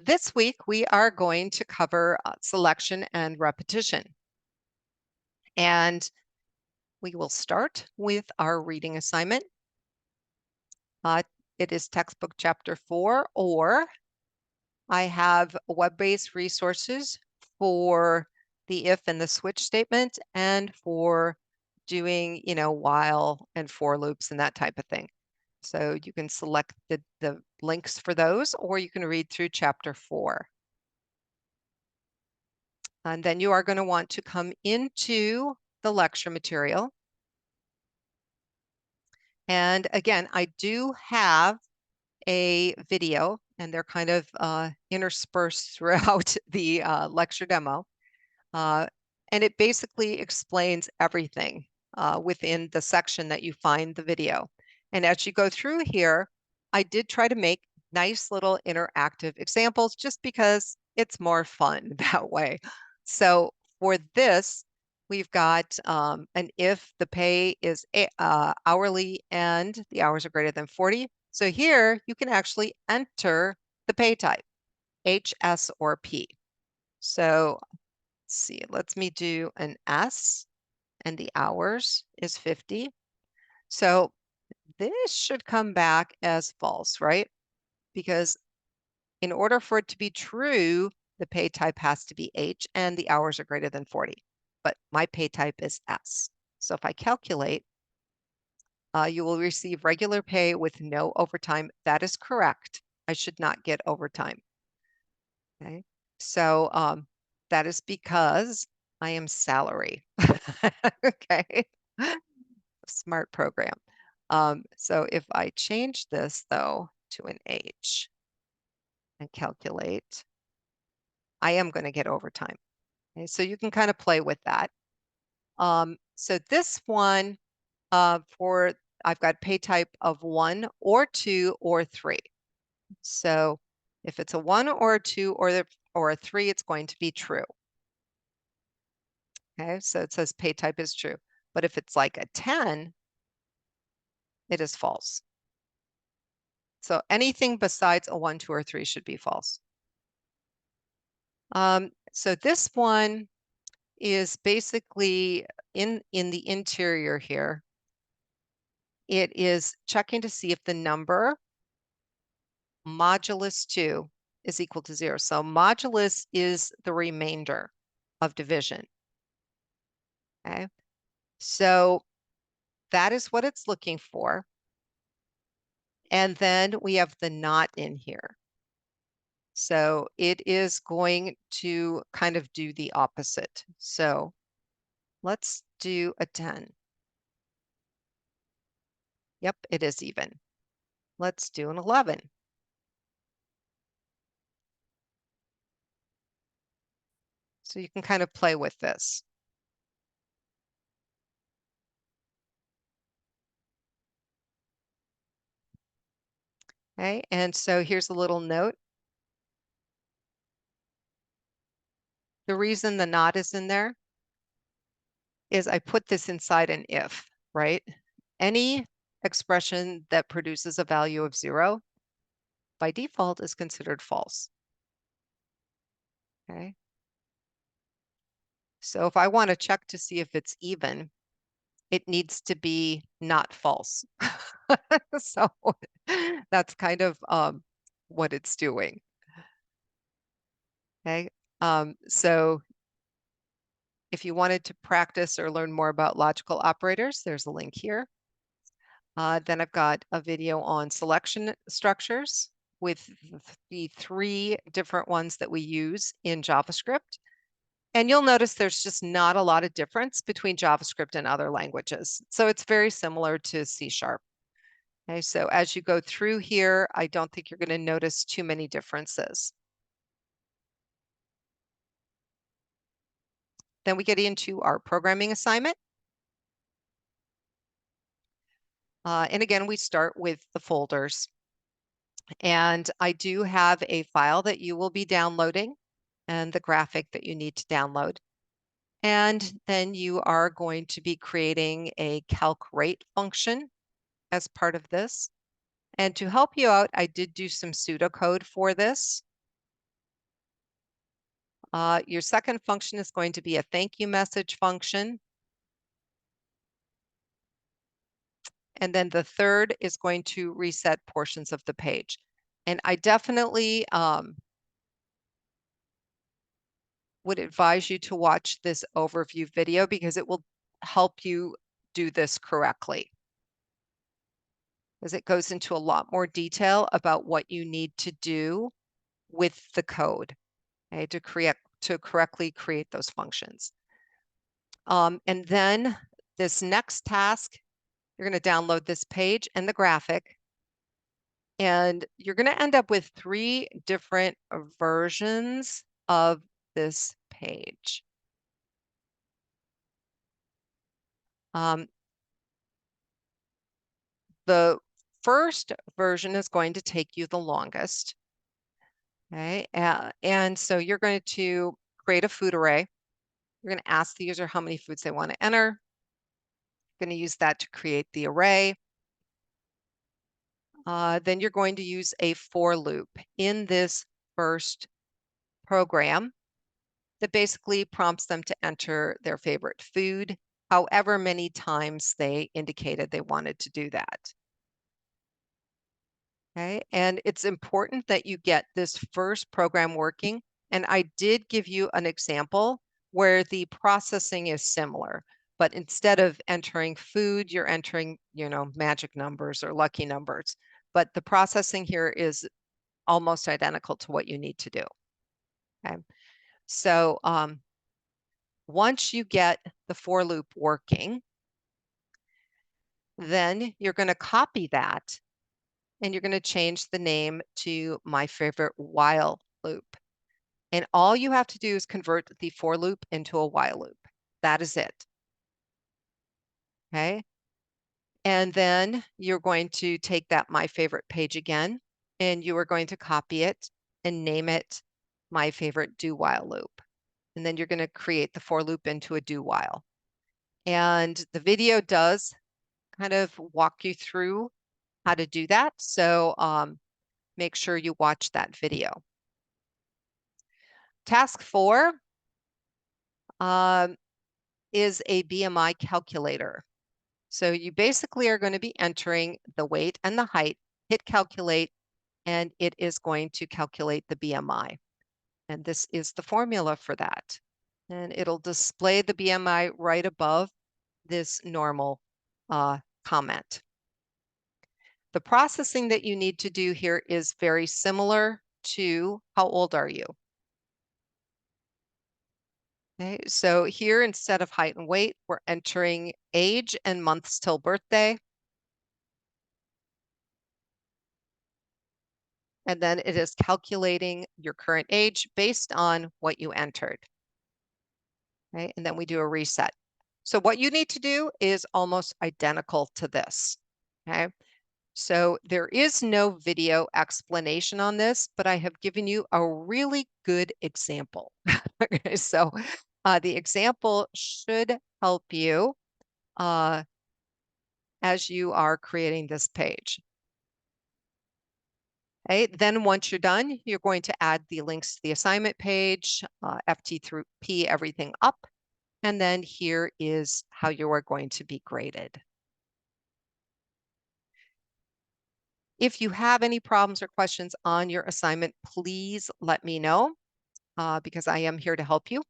This week, we are going to cover selection and repetition. And we will start with our reading assignment. It is textbook chapter 4, or I have web-based resources for the if and the switch statement and for doing, while and for loops and that type of thing. So you can select the links for those, or you can read through chapter 4. And then you are going to want to come into the lecture material. And again, I do have a video, and they're kind of interspersed throughout the lecture demo. And it basically explains everything within the section that you find the video. And as you go through here, I did try to make nice little interactive examples just because it's more fun that way. So for this, we've got an if the pay is hourly and the hours are greater than 40. So here you can actually enter the pay type, H, S, or P. So let's see, let me do an S, and the hours is 50. So this should come back as false, right? Because in order for it to be true, the pay type has to be H and the hours are greater than 40. But my pay type is S. So if I calculate, you will receive regular pay with no overtime. That is correct. I should not get overtime. Okay. So that is because I am salary. Okay. Smart program. So if I change this though to an H and calculate, I am going to get overtime. Okay, so you can kind of play with that. So this one I've got pay type of 1 or 2 or 3. So if it's a 1 or a 2 or a 3, it's going to be true. Okay, so it says pay type is true. But if it's like a 10, it is false. So anything besides a 1, 2, or 3 should be false. So this one is basically in the interior here. It is checking to see if the number modulus 2 is equal to 0. So modulus is the remainder of division. Okay, so that is what it's looking for. And then we have the not in here. So it is going to kind of do the opposite. So let's do a 10. Yep, it is even. Let's do an 11. So you can kind of play with this. Okay, and so here's a little note. The reason the not is in there is I put this inside an if, right? Any expression that produces a value of 0 by default is considered false. Okay. So if I want to check to see if it's even, it needs to be not false. So that's kind of what it's doing. Okay. So if you wanted to practice or learn more about logical operators, there's a link here. Then I've got a video on selection structures with the 3 different ones that we use in JavaScript. And you'll notice there's just not a lot of difference between JavaScript and other languages. So it's very similar to C#. Okay, so as you go through here, I don't think you're going to notice too many differences. Then we get into our programming assignment. And again, we start with the folders. And I do have a file that you will be downloading and the graphic that you need to download. And then you are going to be creating a calc rate function as part of this. And to help you out, I did do some pseudocode for this. Your second function is going to be a thank you message function. And then the third is going to reset portions of the page. And I definitely would advise you to watch this overview video because it will help you do this correctly. As it goes into a lot more detail about what you need to do with the code, okay, to correctly create those functions. And then this next task, you're going to download this page and the graphic, and you're going to end up with 3 different versions of this page. The first version is going to take you the longest. Okay, and so you're going to create a food array. You're going to ask the user how many foods they want to enter. You're going to use that to create the array. Then you're going to use a for loop in this first program that basically prompts them to enter their favorite food, however many times they indicated they wanted to do that. Okay, and it's important that you get this first program working. And I did give you an example where the processing is similar, but instead of entering food, you're entering, magic numbers or lucky numbers. But the processing here is almost identical to what you need to do. Okay, so once you get the for loop working, then you're going to copy that and you're going to change the name to my favorite while loop. And all you have to do is convert the for loop into a while loop. That is it. Okay. And then you're going to take that my favorite page again, and you are going to copy it and name it my favorite do while loop. And then you're going to create the for loop into a do while. And the video does kind of walk you through how to do that. So make sure you watch that video. Task 4 is a BMI calculator. So you basically are going to be entering the weight and the height, hit calculate, and it is going to calculate the BMI. And this is the formula for that. And it'll display the BMI right above this normal comment. The processing that you need to do here is very similar to how old are you? Okay, so here instead of height and weight, we're entering age and months till birthday. And then it is calculating your current age based on what you entered. Okay, and then we do a reset. So what you need to do is almost identical to this. Okay, so there is no video explanation on this, but I have given you a really good example. Okay, so the example should help you as you are creating this page. Okay, then once you're done, you're going to add the links to the assignment page, FT through P, everything up. And then here is how you are going to be graded. If you have any problems or questions on your assignment, please let me know because I am here to help you.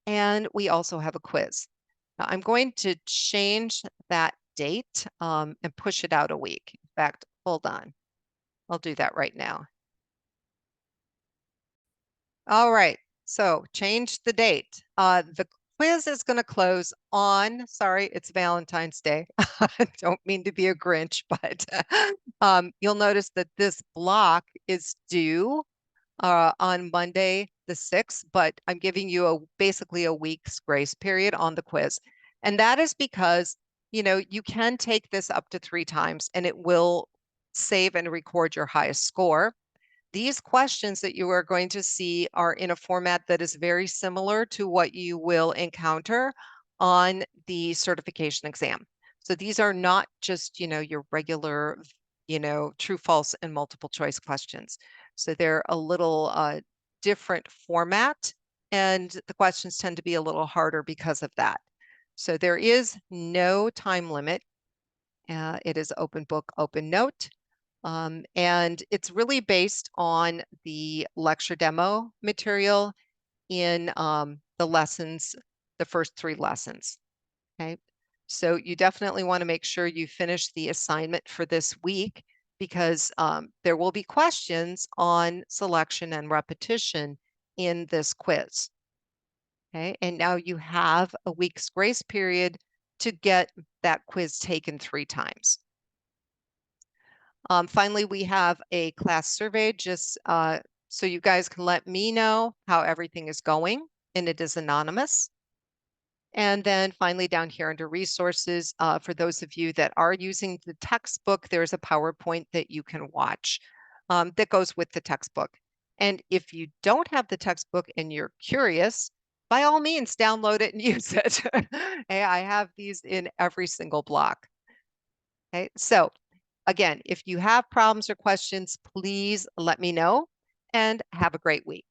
And we also have a quiz. Now, I'm going to change that date and push it out a week. In fact, hold on. I'll do that right now. All right, so change the date. The quiz is going to close on, sorry, it's Valentine's Day. Don't mean to be a Grinch, but you'll notice that this block is due on Monday the 6th, but I'm giving you basically a week's grace period on the quiz. And that is because, you can take this up to 3 times and it will save and record your highest score. These questions that you are going to see are in a format that is very similar to what you will encounter on the certification exam. So these are not just, your regular, true, false, and multiple choice questions. So they're a little different format, and the questions tend to be a little harder because of that. So there is no time limit. It is open book, open note. And it's really based on the lecture demo material in the lessons, the first 3 lessons. Okay. So you definitely want to make sure you finish the assignment for this week, because there will be questions on selection and repetition in this quiz. Okay. And now you have a week's grace period to get that quiz taken 3 times. Finally, we have a class survey, just so you guys can let me know how everything is going, and it is anonymous. And then finally, down here under resources, for those of you that are using the textbook, there's a PowerPoint that you can watch that goes with the textbook. And if you don't have the textbook and you're curious, by all means, download it and use it. Hey, I have these in every single block. Okay, so again, if you have problems or questions, please let me know, and have a great week.